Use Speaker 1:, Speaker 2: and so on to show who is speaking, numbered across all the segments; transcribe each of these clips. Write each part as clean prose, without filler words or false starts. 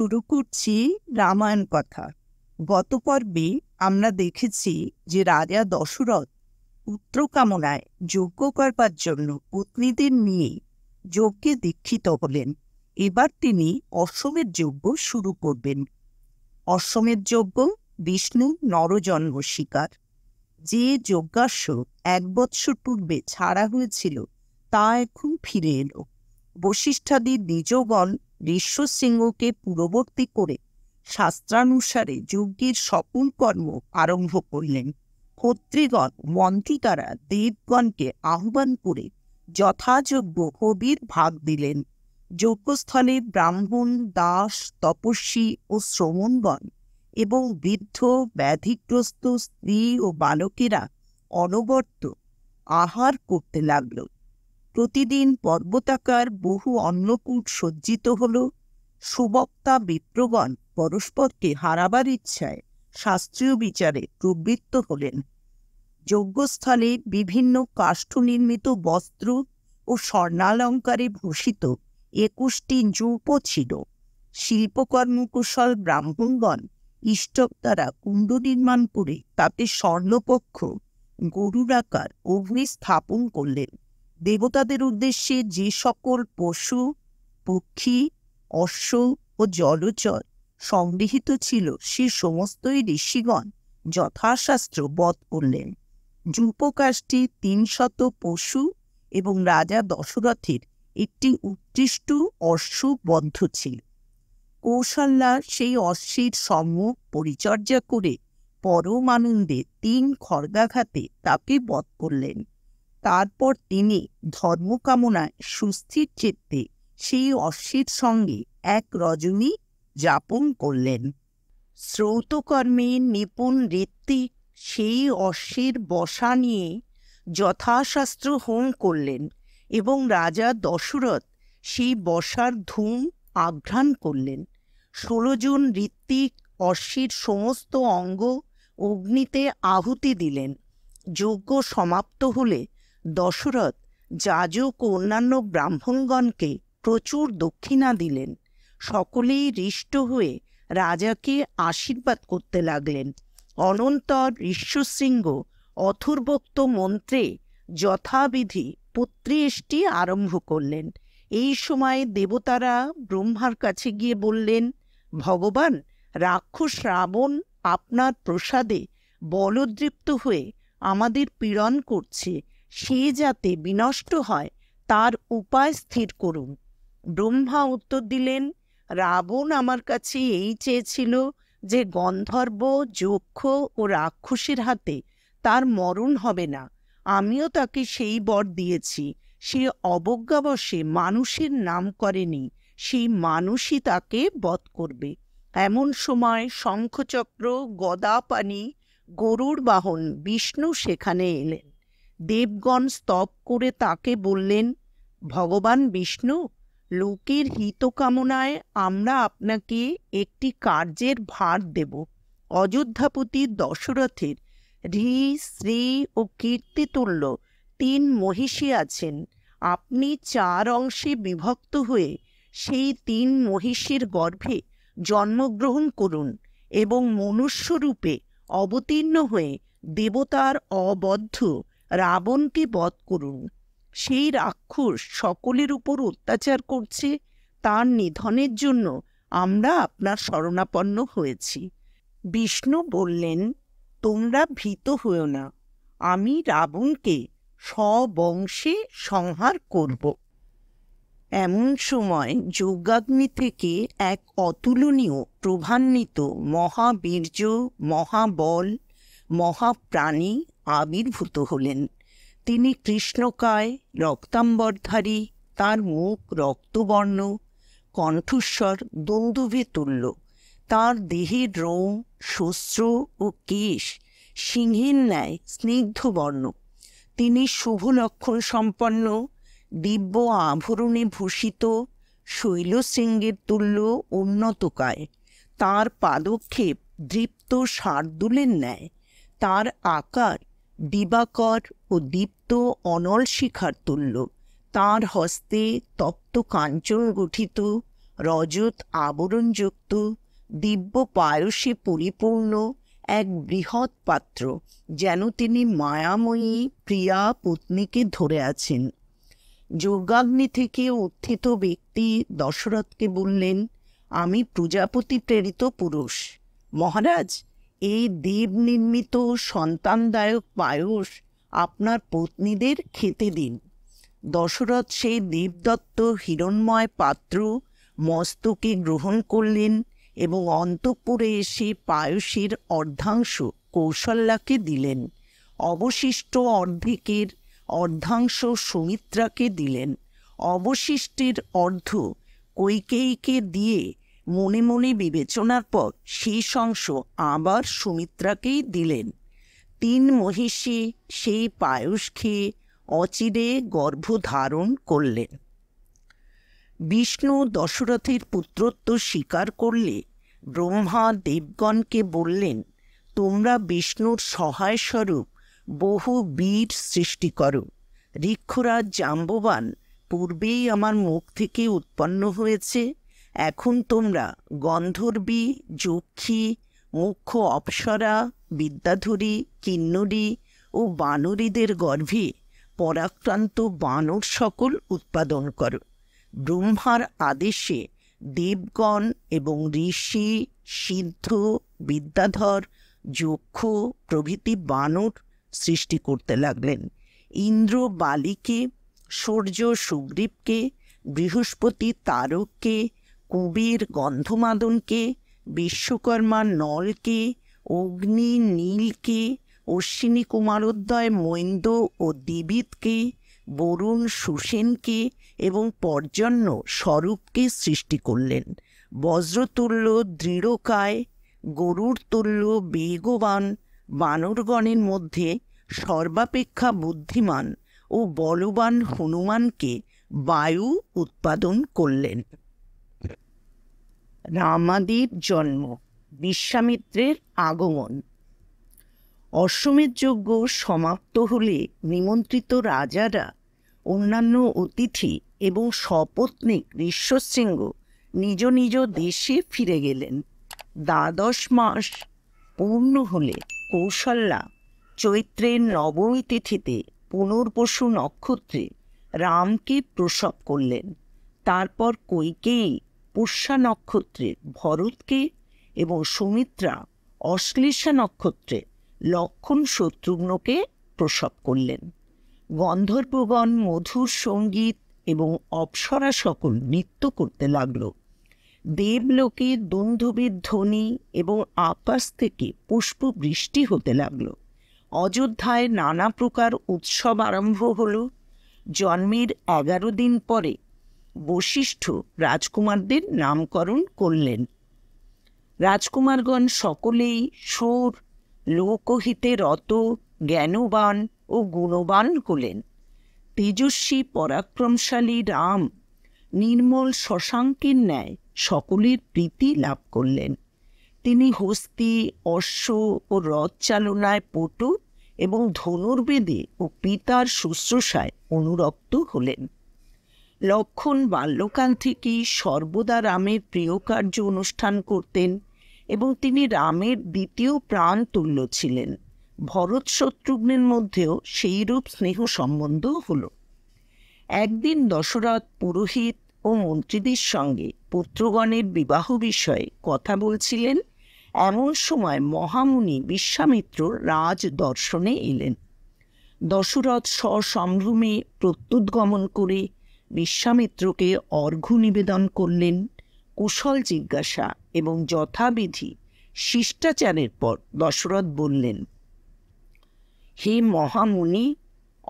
Speaker 1: শুরু করছি রামায়ণ কথা। গত পর্বে আমরা দেখেছি যে রাজা দশরথ পুত্র কামনায় যজ্ঞ করবার জন্য পত্নীদের নিয়ে যজ্ঞে দীক্ষিত হলেন। এবার তিনি অশ্বমেধ যজ্ঞ শুরু করবেন। অশ্বমেধ যজ্ঞ বিষ্ণু নরজন্ম শিকার। যে যজ্ঞাশ্ব 1 বৎসর পূর্বে ছাড়া হয়েছিল তা এখন ফিরে এলো। বশিষ্ঠাদি দ্বিজগণ ঋষ্যশৃঙ্গকে পূর্ববর্তী করে শাস্ত্রানুসারে যজ্ঞের সকল কর্ম আরম্ভ করলেন। ক্ষত্রিগণ মন্ত্রী দ্বারা দেবগণকে আহ্বান করে যথাযোগ্য হবির ভাগ দিলেন। যজ্ঞস্থলে ব্রাহ্মণ, দাস, তপস্বী ও শ্রমণগণ এবং বৃদ্ধ, ব্যাধিগ্রস্ত স্ত্রী ও বালকেরা অনবরত আহার করতে লাগল। প্রতিদিন পর্বতাকার বহু অন্নকূট সজ্জিত হল। সুবক্তা বিপ্রগণ পরস্পরকে হারাবার ইচ্ছায় শাস্ত্রীয় বিচারে প্রবৃত্ত হলেন। যজ্ঞস্থলে বিভিন্ন কাষ্ঠ নির্মিত বস্ত্র ও স্বর্ণালঙ্কারে ভূষিত 21টি যূপ ছিল। শিল্পকর্মকুশল ব্রাহ্মণগণ ইষ্টক দ্বারা কুণ্ড নির্মাণ করে তাতে স্বর্ণপক্ষ গরুরাকার অগ্নি স্থাপন করলেন। দেবতাদের উদ্দেশ্যে যে সকল পশু, পক্ষী, অশ্ব ও জলচর সংগৃহীত ছিল সে সমস্তই ঋষিগণ যথাশাস্ত্র বধ করলেন। যূপকাষ্ঠে 300 পশু এবং রাজা দশরথের একটি উৎকৃষ্ট অশ্ব বদ্ধ ছিল। কৌশল্যা সেই অশ্বের সম্মুখ পরিচর্যা করে পরম আনন্দে 3 খড়গাঘাতে তাকে বধ করলেন। তারপর তিনি ধর্মকামনায় সুস্থির চিত্তে সেই অশ্বের সঙ্গে 1 রজনী যাপন করলেন। শ্রৌতকর্মে নিপুণ ঋত্বিক সেই অশ্বের বসা নিয়ে যথাশাস্ত্র হোম করলেন এবং রাজা দশরথ সেই বসার ধূম আঘ্রাণ করলেন। 16 জন ঋত্বিক অশ্বের সমস্ত অঙ্গ অগ্নিতে আহুতি দিলেন। যজ্ঞ সমাপ্ত হলে দশরথ যাজক ও অন্যান্য ব্রাহ্মণগণকে প্রচুর দক্ষিণা দিলেন। সকলেই হৃষ্ট হয়ে রাজাকে আশীর্বাদ করতে লাগলেন। অনন্তর ঋষ্যশৃঙ্গ অথর্বোক্ত মন্ত্রে যথাবিধি পুত্রেষ্টি আরম্ভ করলেন। এই সময় দেবতারা ব্রহ্মার কাছে গিয়ে বললেন, ভগবান, রাক্ষস রাবণ আপনার প্রসাদে বলদৃপ্ত হয়ে আমাদের পীড়ন করছে, সে যাতে বিনষ্ট হয় তার উপায় স্থির করুন। ব্রহ্মা উত্তর দিলেন, রাবণ আমার কাছে এই চেয়েছিল যে গন্ধর্ব, যক্ষ ও রাক্ষসের হাতে তার মরণ হবে না। আমিও তাকে সেই বর দিয়েছি। সে অবজ্ঞাবশে মানুষের নাম করেনি, সেই মানুষই তাকে বধ করবে। এমন সময় শঙ্খচক্র, গদাপানি, গরুর বাহন বিষ্ণু সেখানে এলেন। দেবগণ স্তব করে তাকে বললেন, ভগবান বিষ্ণু, লোকের হিতকামনায় আমরা আপনাকে একটি কার্যের ভার দেব। অযোধ্যাপতি দশরথের ঋ, শ্রী ও কীর্তিতুল্য 3 মহিষী আছেন। আপনি 4 অংশে বিভক্ত হয়ে সেই 3 মহিষীর গর্ভে জন্মগ্রহণ করুন এবং মনুষ্যরূপে অবতীর্ণ হয়ে দেবতার অবদ্ধ রাবণকে বধ করুন। সেই রাক্ষস সকলের উপর অত্যাচার করছে, তার নিধনের জন্য আমরা আপনার শরণাপন্ন হয়েছি। বিষ্ণু বললেন, তোমরা ভীত হও না, আমি রাবণকে স্ববংশে সংহার করব। এমন সময় যজ্ঞাগ্নি থেকে এক অতুলনীয় প্রভান্বিত মহাবীর্য, মহাবল, মহাপ্রাণী আবির্ভূত হলেন। তিনি কৃষ্ণকায়, রক্তাম্বরধারী, তার মুখ রক্তবর্ণ, কণ্ঠস্বর দুন্দুভে তুল্য, তার দেহের রোম, শস্ত্র ও কেশ সিংহের ন্যায় স্নিগ্ধবর্ণ। তিনি শুভ লক্ষণ সম্পন্ন, দিব্য আভরণে ভূষিত, শৈলশৃঙ্গের তুল্য উন্নতকায়। তার পাদক্ষেপ দৃপ্ত শার্দুলের ন্যায়। তার আকার দিবাকর ও দীপ্ত অনল শিখার তুল্য। তাঁর হস্তে তপ্ত কাঞ্চন গঠিত রজত আবরণযুক্ত দিব্য পায়সে পরিপূর্ণ এক বৃহৎ পাত্র, যেন তিনি মায়াময়ী প্রিয়া পত্নীকে ধরে আছেন। যজ্ঞাগ্নি থেকে উত্থিত ব্যক্তি দশরথকে বললেন, আমি প্রজাপতি প্রেরিত পুরুষ। মহারাজ, এই দেব নির্মিত সন্তানদায়ক পায়স আপনার পত্নীদের খেতে দিন। দশরথ সেই দেবদত্ত হিরণময় পাত্র মস্তকে গ্রহণ করলেন এবং অন্তঃপুরে এসে পায়সের অর্ধাংশ কৌশল্যাকে দিলেন। অবশিষ্ট অর্ধেকের অর্ধাংশ সুমিত্রাকে দিলেন। অবশিষ্টের অর্ধ কইকেয়ীকে দিয়ে মনে মনে বিবেচনার পর শেষ অংশ আবার সুমিত্রাকেই দিলেন। 3 মহিষী সেই পায়স খেয়ে অচিরে গর্ভধারণ করলেন। বিষ্ণু দশরথের পুত্রত্ব স্বীকার করলে ব্রহ্মা দেবগণকে বললেন, তোমরা বিষ্ণুর সহায়স্বরূপ বহু বীর সৃষ্টি করো। ঋক্ষরাজ জাম্ববান পূর্বেই আমার মুখ থেকে উৎপন্ন হয়েছে। এখন তোমরা গন্ধর্বী, যক্ষী, মুখ্য অপ্সরা, বিদ্যাধরী, কিন্নরী ও বানরীদের গর্ভে পরাক্রান্ত বানর সকল উৎপাদন করো। ব্রহ্মার আদেশে দেবগণ এবং ঋষি, সিদ্ধ, বিদ্যাধর, যক্ষ প্রভৃতি বানর সৃষ্টি করতে লাগলেন। ইন্দ্র বালিকে, সূর্য সুগ্রীবকে, বৃহস্পতি তারককে, কুবের গন্ধমাদনকে, বিশ্বকর্মা নলকে, অগ্নি নীলকে, অশ্বিনী কুমারোদয় মৈন্দ ও দিবিতকে, বরুণ সুসেনকে এবং পর্জন্য স্বরূপকে সৃষ্টি করলেন। বজ্রতুল্য দৃঢ়কায়, গরুর তুল্য বেগবান বানরগণের মধ্যে সর্বাপেক্ষা বুদ্ধিমান ও বলবান হনুমানকে বায়ু উৎপাদন করলেন। রামাদির জন্ম, বিশ্বামিত্রের আগমন। অশ্বমেধ যজ্ঞ সমাপ্ত হলে নিমন্ত্রিত রাজারা, অন্যান্য অতিথি এবং সপত্নীক ঋষ্যশৃঙ্গ নিজ নিজ দেশে ফিরে গেলেন। 12 মাস পূর্ণ হলে কৌশল্যা চৈত্রের নবমী তিথিতে পুনর্বসু নক্ষত্রে রামকে প্রসব করলেন। তারপর কইকেয়ী পুষ্যা নক্ষত্রে ভরতকে এবং সুমিত্রা অশ্লেষা নক্ষত্রে লক্ষ্মণ শত্রুঘ্নকে প্রসব করলেন। গন্ধর্বগণ মধুর সঙ্গীত এবং অপ্সরা সকল নৃত্য করতে লাগল। দেবলোকে দুন্দুভীর ধ্বনি এবং আকাশ থেকে পুষ্প বৃষ্টি হতে লাগল। অযোধ্যায় নানা প্রকার উৎসব আরম্ভ হল। জন্মের 11 দিন পরে বশিষ্ঠ রাজকুমারদের নামকরণ করলেন। রাজকুমারগণ সকলেই সুর, লোকহিতে রত, জ্ঞানবান ও গুণবান হলেন। তেজস্বী পরাক্রমশালী রাম নির্মল শশাঙ্কের ন্যায় সকলের প্রীতি লাভ করলেন। তিনি হস্তি, অশ্ব ও রথ চালনায় পটু এবং ধনুর্বেদে ও পিতার শুশ্রূষায় অনুরক্ত হলেন। লক্ষ্মণ বাল্যকাল থেকেই সর্বদা রামের প্রিয় কার্য অনুষ্ঠান করতেন এবং তিনি রামের দ্বিতীয় প্রাণ তুল্য ছিলেন। ভরত শত্রুঘ্নের মধ্যেও সেইরূপ স্নেহ সম্বন্ধ হল। একদিন দশরথ পুরোহিত ও মন্ত্রীদের সঙ্গে পুত্রগণের বিবাহ বিষয়ে কথা বলছিলেন। এমন সময় মহামুনি বিশ্বামিত্র রাজ দর্শনে এলেন। দশরথ সসম্ভ্রমে প্রত্যুৎগমন করে বিশ্বামিত্রকে অর্ঘ্য নিবেদন করলেন। কুশল জিজ্ঞাসা এবং যথাবিধি শিষ্টাচারের পর দশরথ বললেন, হে মহামুনি,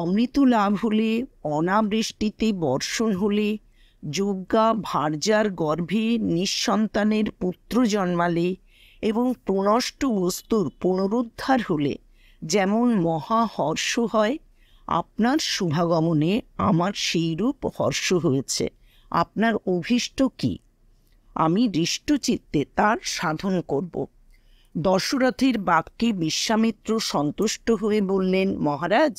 Speaker 1: অমৃত লাভ হলে, অনাবৃষ্টিতে বর্ষণ হলে, যজ্ঞা ভার্যার গর্ভে নিঃসন্তানের পুত্র জন্মালে এবং প্রনষ্ট বস্তুর পুনরুদ্ধার হলে যেমন মহা হর্ষ হয়, আপনার শুভাগমনে আমার সেইরূপ হর্ষ হয়েছে। আপনার অভীষ্ট কি? আমি হৃষ্টচিত্তে তার সাধন করব। দশরথের বাক্যে বিশ্বামিত্র সন্তুষ্ট হয়ে বললেন, মহারাজ,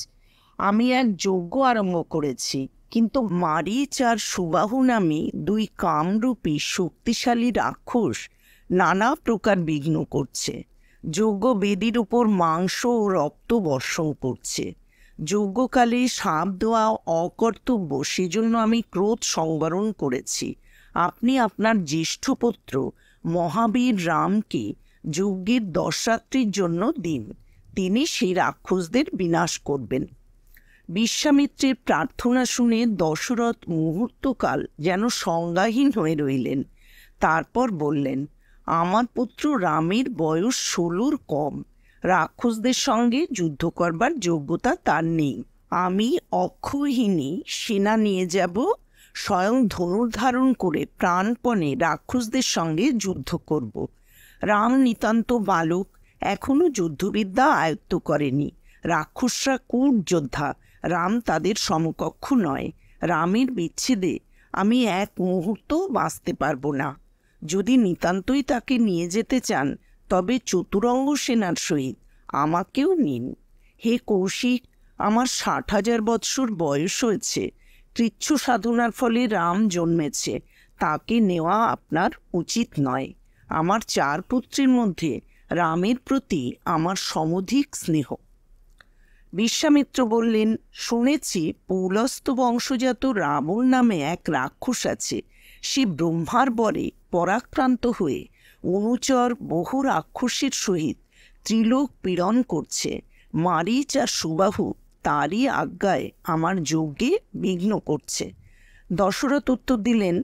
Speaker 1: আমি এক যজ্ঞ আরম্ভ করেছি, কিন্তু মারীচ আর সুবাহু নামে দুই কামরূপী শক্তিশালী রাক্ষস নানা প্রকার বিঘ্ন করছে। যজ্ঞ বেদির উপর মাংস ও রক্ত বর্ষণ করছে। যজ্ঞকালে সাপ দেওয়া অকর্তব্য, সেজন্য আমি ক্রোধ সংবরণ করেছি। আপনি আপনার জ্যেষ্ঠ পুত্র মহাবীর রামকে যজ্ঞের 10 রাত্রির জন্য দিন, তিনি সেই রাক্ষসদের বিনাশ করবেন। বিশ্বামিত্রের প্রার্থনা শুনে দশরথ মুহূর্তকাল যেন সংজ্ঞাহীন হয়ে রইলেন। তারপর বললেন, আমার পুত্র রামের বয়স 16-র কম, রাক্ষসদের সঙ্গে যুদ্ধ করবার যোগ্যতা তার নেই। আমি অক্ষয়হিনী সেনা নিয়ে যাব, স্বয়ং ধনুর্ধারণ করে প্রাণপণে রাক্ষসদের সঙ্গে যুদ্ধ করব। রাম নিতান্ত বালক, এখনো যুদ্ধবিদ্যা আয়ত্ত করেনি। রাক্ষসরা কূট যোদ্ধা, রাম তাদের সমকক্ষ নয়। রামের বিচ্ছেদে আমি এক মুহূর্ত বাঁচতে পারবো না। যদি নিতান্তই তাকে নিয়ে যেতে চান, তবে চতুরঙ্গ সেনার সহিত আমাকেও নিন। হে কৌশিক, আমার 60,000 বৎসর বয়স হয়েছে। কৃচ্ছ সাধনার ফলে রাম জন্মেছে, তাকে নেওয়া আপনার উচিত নয়। আমার 4 পুত্রের মধ্যে রামের প্রতি আমার সমধিক স্নেহ। বিশ্বামিত্র বললেন, শুনেছি পৌলস্ত্য বংশজাত রাবণ নামে এক রাক্ষস আছে। সে ব্রহ্মার বরে পরাক্রান্ত হয়ে অনুচর বহু রাক্ষসের সহিত ত্রিলোক পীড়ন করছে। মারীচ আর সুবাহু তারই আজ্ঞায় আমার যজ্ঞে বিঘ্ন করছে। দশরথ উত্তর দিলেন,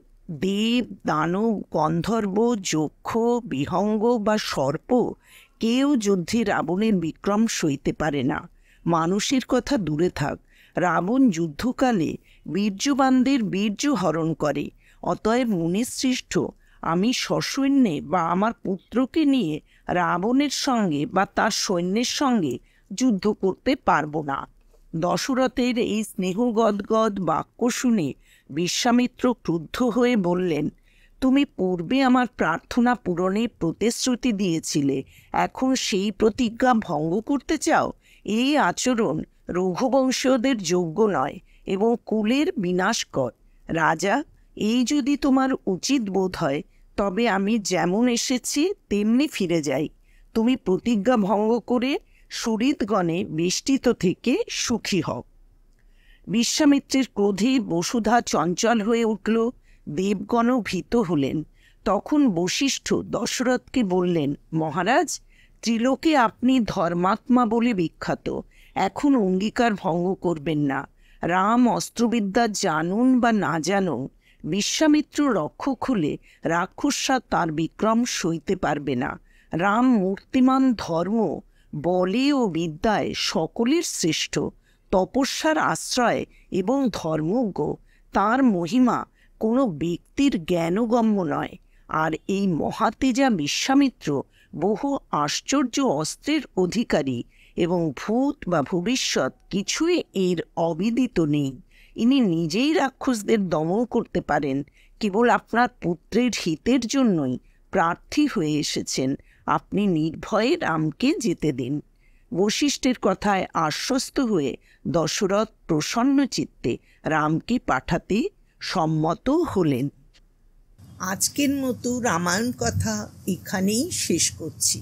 Speaker 1: দেব, দানব, গন্ধর্ব, যক্ষ, বিহঙ্গ বা সর্প কেউ যুদ্ধে রাবণের বিক্রম সইতে পারে না। মানুষের কথা দূরে থাক, রাবণ যুদ্ধকালে বীর্যবানদের বীর্য হরণ করে। অতএব মুনিশ্রেষ্ঠ, আমি সসৈন্যে বা আমার পুত্রকে নিয়ে রাবণের সঙ্গে বা তার সৈন্যের সঙ্গে যুদ্ধ করতে পারবো না। দশরথের এই স্নেহগদগদ বাক্য শুনে বিশ্বামিত্র ক্রুদ্ধ হয়ে বললেন, তুমি পূর্বে আমার প্রার্থনা পূরণে প্রতিশ্রুতি দিয়েছিলে, এখন সেই প্রতিজ্ঞা ভঙ্গ করতে চাও? এই আচরণ রঘুবংশীয়দের যোগ্য নয় এবং কুলের বিনাশকর। রাজা, এই যদি তোমার উচিত বোধ হয়, তবে আমি যেমন এসেছি তেমনি ফিরে যাই। তুমি প্রতিজ্ঞা ভঙ্গ করে সুহৃদগণে বেষ্টিত থেকে সুখী হও। বিশ্বামিত্রের ক্রোধে বসুধা চঞ্চল হয়ে উঠল, দেবগণও ভীত হলেন। তখন বশিষ্ঠ দশরথকে বললেন, মহারাজ, ত্রিলোকে আপনি ধর্মাত্মা বলে বিখ্যাত, এখন অঙ্গীকার ভঙ্গ করবেন না। রাম অস্ত্রবিদ্যা জানুন বা না জানুন, বিশ্বামিত্র রক্ষক হলে রাক্ষসরা তার বিক্রম সইতে পারবে না। রাম মূর্তিমান, ধর্ম, বলে ও বিদ্যায় সকলের শ্রেষ্ঠ, তপস্যার আশ্রয় এবং ধর্মজ্ঞ। তার মহিমা কোনো ব্যক্তির জ্ঞানগম্য নয়। আর এই মহাতেজা বিশ্বামিত্র বহু আশ্চর্য অস্ত্রের অধিকারী এবং ভূত বা ভবিষ্যৎ কিছুই এর অবিদিত নেই। ইনি নিজেই রাক্ষসদের দমন করতে পারেন। কেবল আপনার পুত্রের হিতের জন্যই প্রার্থী হয়ে এসেছেন। আপনি নির্ভয়ে রামকে যেতে দিন। বশিষ্ঠের কথায় আশ্বস্ত হয়ে দশরথ প্রসন্ন চিত্তে রামকে পাঠাতে সম্মত হলেন। আজকের মতো রামায়ণ কথা এখানেই শেষ করছি।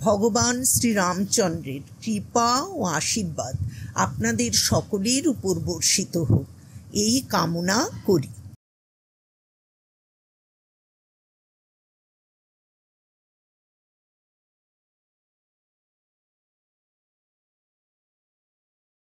Speaker 1: ভগবান শ্রীরামচন্দ্রের কৃপা ও আশীর্বাদ আপনাদের সকলের উপর বর্ষিত হোক, এই কামনা করি।